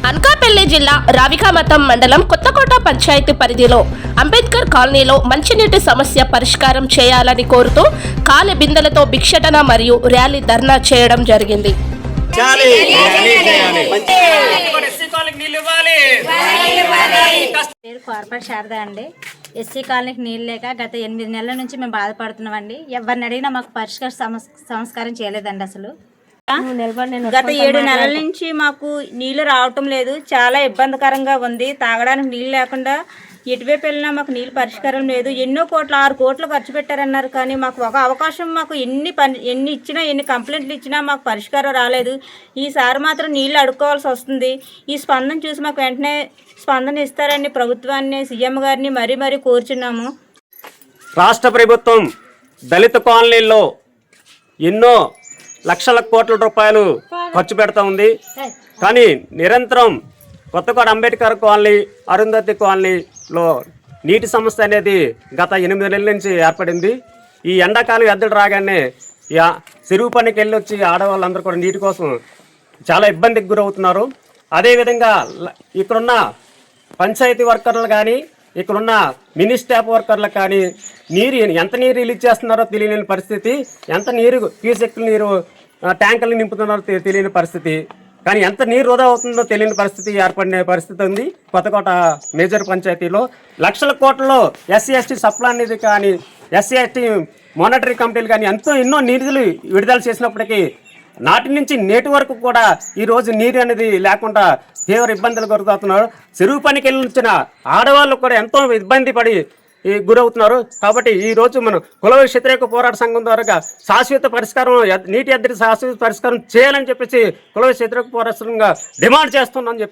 అనకాపల్లి జిల్లా రావికామతం మండలం కొత్తకోట పంచాయతీ పరిధిలో అంబేద్కర్ కాలనీలో మంచినీటి సమస్య పరిష్కారం చేయాలని కోరుతూ కాలి బిందెలతో భిక్షటన మరియు ర్యాలీ ధర్నా చేయడం జరిగింది. పేరు కార్పొరేట్ శారద అండి. ఎస్సీ కాలనీకి నీళ్ళు లేక గత 8 నెలల నుంచి మేము బాధపడుతున్నామండి. ఎవరిని అడిగినా మాకు పరిష్కార సంస్కారం చేయలేదండి. అసలు గత 7 నెలల నుంచి మాకు నీళ్లు రావటం లేదు. చాలా ఇబ్బందికరంగా ఉంది. తాగడానికి నీళ్ళు లేకుండా ఎటువైపు వెళ్ళినా మాకు నీళ్ళు పరిష్కారం లేదు. ఎన్నో కోట్లు 6 కోట్లు ఖర్చు పెట్టారన్నారు, కానీ మాకు ఒక అవకాశం మాకు ఎన్ని ఇచ్చినా ఎన్ని కంప్లైంట్లు ఇచ్చినా మాకు పరిష్కారం రాలేదు. ఈసారి మాత్రం నీళ్ళు అడుక్కోవాల్సి వస్తుంది. ఈ స్పందన చూసి మాకు వెంటనే స్పందన ఇస్తారని ప్రభుత్వాన్ని, సీఎం గారిని మరీ కోరుచున్నాము. రాష్ట్ర ప్రభుత్వం దళిత కాలనీల్లో ఎన్నో లక్షల కోట్ల రూపాయలు ఖర్చు పెడతా ఉంది. కానీ నిరంతరం కొత్తకోట అంబేద్కర్ కాలనీ, అరుంధతి కాలనీలో నీటి సమస్య అనేది గత 8 నెలల నుంచి ఏర్పడింది. ఈ ఎండాకాలం ఎద్దడు రాగానే చెరువు పనికి వెళ్ళి వచ్చి ఆడవాళ్ళందరూ కూడా నీటి కోసం చాలా ఇబ్బందికి గురవుతున్నారు. అదేవిధంగా ఇక్కడున్న పంచాయతీ వర్కర్లు కానీ, ఇక్కడున్న మినీ స్టాఫ్ వర్కర్లకు కానీ ఎంత నీరు రిలీజ్ చేస్తున్నారో తెలియని పరిస్థితి, ఎంత నీరు క్యూసెక్కుల నీరు ట్యాంకులు నింపుతున్నారో తెలియని పరిస్థితి, కానీ ఎంత నీరు వృధా అవుతుందో తెలియని పరిస్థితి ఏర్పడిన పరిస్థితి ఉంది. కొత్తకోట మేజర్ పంచాయతీలో లక్షల కోట్లలో ఎస్సీ ఎస్టీ సప్లై అనేది కానీ, ఎస్సీ ఎస్టీ మానిటరీ కమిటీలు కానీ ఎన్నో నిధులు విడుదల చేసినప్పటికీ నాటి నుంచి నేటి వరకు కూడా ఈరోజు నీరు అనేది లేకుండా తీవ్ర ఇబ్బందులు గురవుతున్నారు. చెరువు పనికి వెళ్ళిన ఆడవాళ్ళు కూడా ఎంతో ఇబ్బంది పడి గురవుతున్నారు. కాబట్టి ఈరోజు మనం కుల వ్యతిరేక పోరాట సంఘం ద్వారా శాశ్వత పరిష్కారం, నీటి ఎద్దడి శాశ్వత పరిష్కారం చేయాలని చెప్పేసి కుల వ్యతిరేక పోరాట సంఘంగా డిమాండ్ చేస్తున్నామని చెప్పి